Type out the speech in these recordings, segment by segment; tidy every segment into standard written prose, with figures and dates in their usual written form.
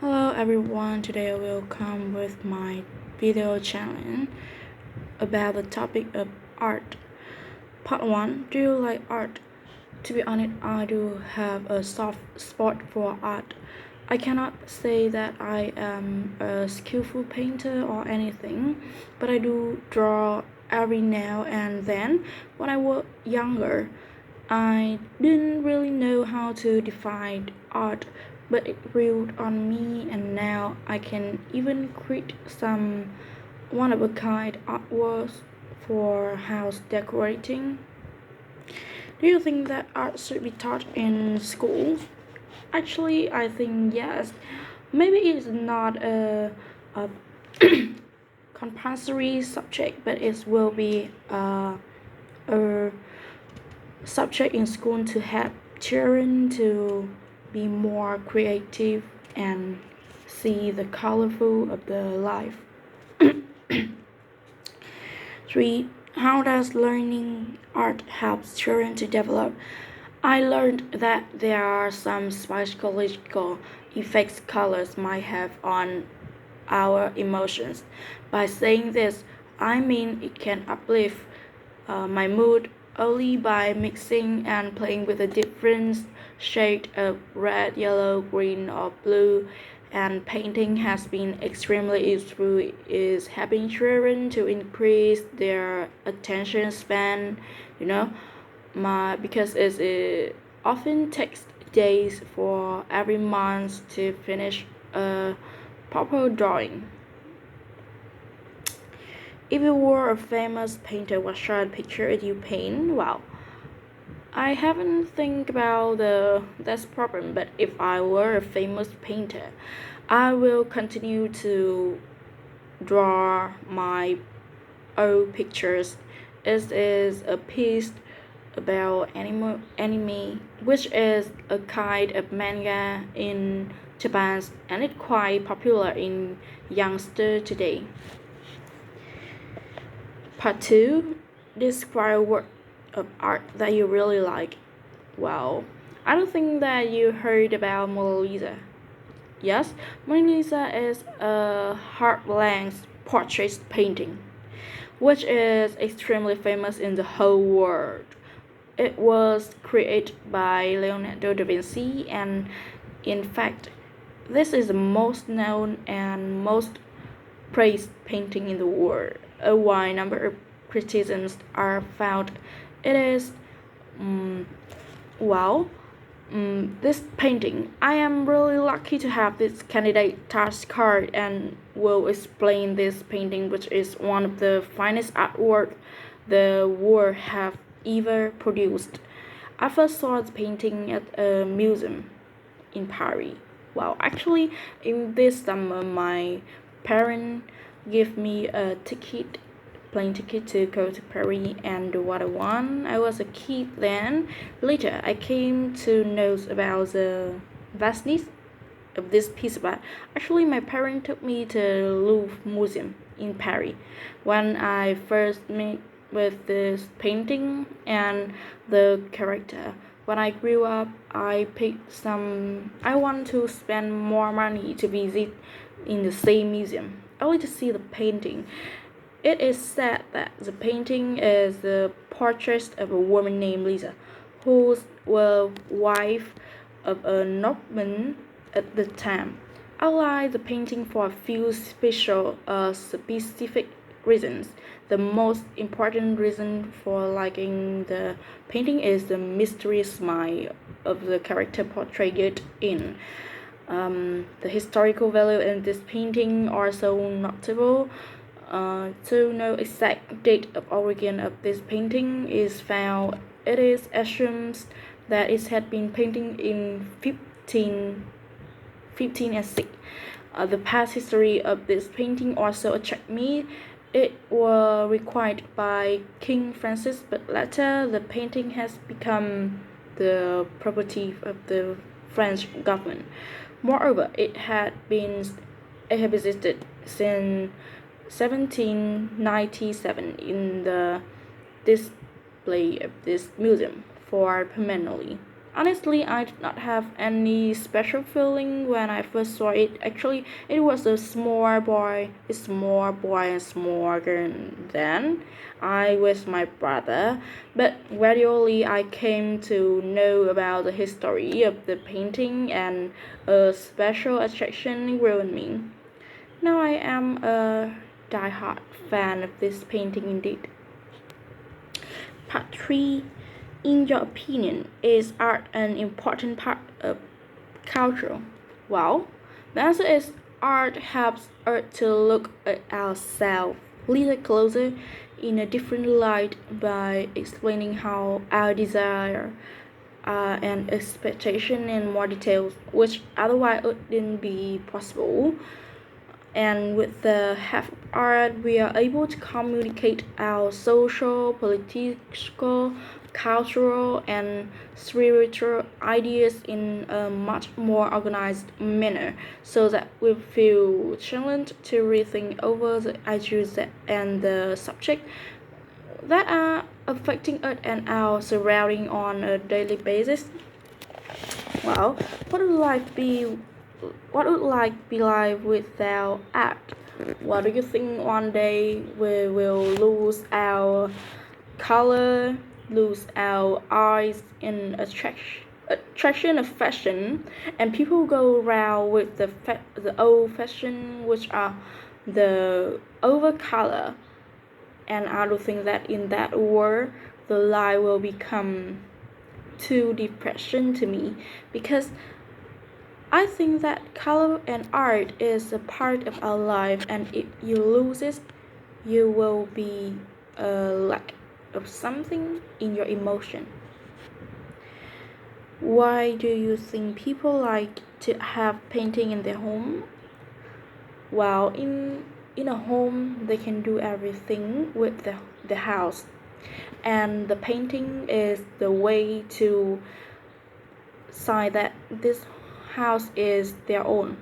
Hello everyone, today I will come with my video challenge about the topic of art. Part 1. Do you like art? To be honest, I do have a soft spot for art. I cannot say that I am a skillful painter or anything, but I do draw every now and then. When I was younger, I didn't really know how to define art, but it grew on me, and now I can even create some one of a kind artworks for house decorating. Do you think that art should be taught in school? Actually, I think yes. Maybe it's not a compulsory subject, but it will be a subject in school to help children to be more creative and see the colorful of the life. 3. How does learning art help children to develop? I learned that there are some psychological effects colors might have on our emotions. By saying this, I mean it can uplift my mood only by mixing and playing with a different shade of red, yellow, green, or blue. And painting has been extremely useful is helping children to increase their attention span, you know, because it often takes days for every month to finish a proper drawing. If you were a famous painter, what short picture would you paint? Wow, I haven't think about this problem, but if I were a famous painter, I will continue to draw my old pictures. It is a piece about anime, which is a kind of manga in Japan, and it's quite popular in youngster today. Part 2. Describe a work of art that you really like. Well, I don't think that you heard about Mona Lisa. Yes, Mona Lisa is a hard-length portrait painting, which is extremely famous in the whole world. It was created by Leonardo da Vinci, and in fact, this is the most known and most praised painting in the world. A wide number of criticisms are found. It is, um, well, this painting. I am really lucky to have this candidate task card and will explain this painting, which is one of the finest artwork the world have ever produced. I first saw the painting at a museum in Paris. Well, actually, in this summer, my parents gave me a ticket, plane ticket to go to Paris and do what I want. I was a kid then. Later, I came to know about the vastness of this piece of art. Actually, my parents took me to Louvre Museum in Paris when I first met with this painting and the character. When I grew up, I picked some. I want to spend more money to visit in the same museum, only to see the painting. It is said that the painting is the portrait of a woman named Lisa, who was wife of a nobleman at the time. I like the painting for a few specific reasons. The most important reason for liking the painting is the mysterious smile of the character portrayed in. The historical value in this painting are so notable. To know exact date of origin of this painting is found. It is assumed that it had been painted in 15 and 6. The past history of this painting also attract me. It was required by King Francis, but later the painting has become the property of the French government. Moreover, it had existed since 1797 in the display of this museum for permanently. Honestly, I did not have any special feeling when I first saw it. Actually, it was a small boy and small girl. Then I was my brother, but gradually I came to know about the history of the painting, and a special attraction grew in me. Now I am a die-hard fan of this painting indeed. Part 3. In your opinion, is art an important part of culture? Well, the answer is art helps us to look at ourselves a little closer in a different light by explaining how our desire and expectation in more details, which otherwise wouldn't be possible. And with the help of art, we are able to communicate our social, political, cultural, and spiritual ideas in a much more organized manner, so that we feel challenged to rethink over the issues and the subject that are affecting us and our surrounding on a daily basis. Well, what would life be? What would life be like without art? What do you think one day we will lose our color, lose our eyes in attraction of fashion, and people go around with the old fashion, which are the over color, and I do think that in that world, the life will become too depression to me, because I think that color and art is a part of our life, and if you lose it, you will be a lack of something in your emotion. Why do you think people like to have painting in their home? Well, in a home they can do everything with the house, and the painting is the way to sign that this house is their own,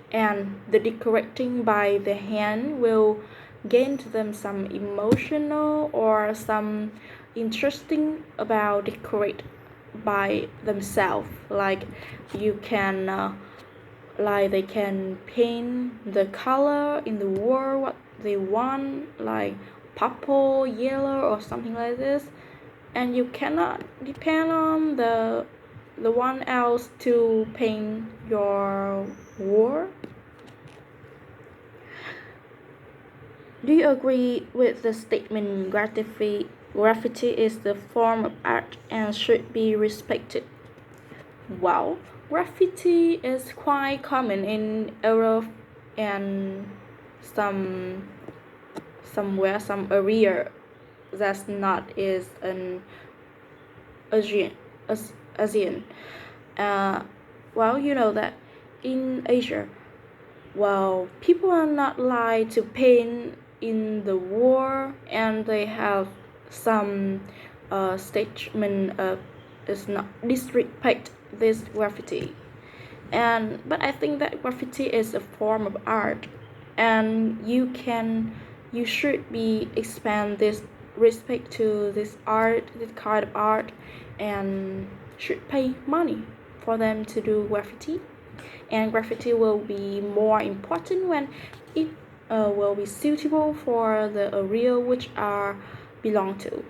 and the decorating by the hand will gain to them some emotional or some interesting about decorate by themselves, like you can like they can paint the color in the wall what they want, like purple, yellow, or something like this, and you cannot depend on the one else to paint your wall. Do you agree with the statement graffiti is the form of art and should be respected? Well, graffiti is quite common in Europe and some some area that's not is an Asian. Asian. Uh, well, you know that in Asia, well, people are not allowed to paint in the war, and they have some statement of is not disrespect this graffiti. And but I think that graffiti is a form of art, and you should be expand this respect to this art, this kind of art, and should pay money for them to do graffiti, and graffiti will be more important when it will be suitable for the area which are belong to.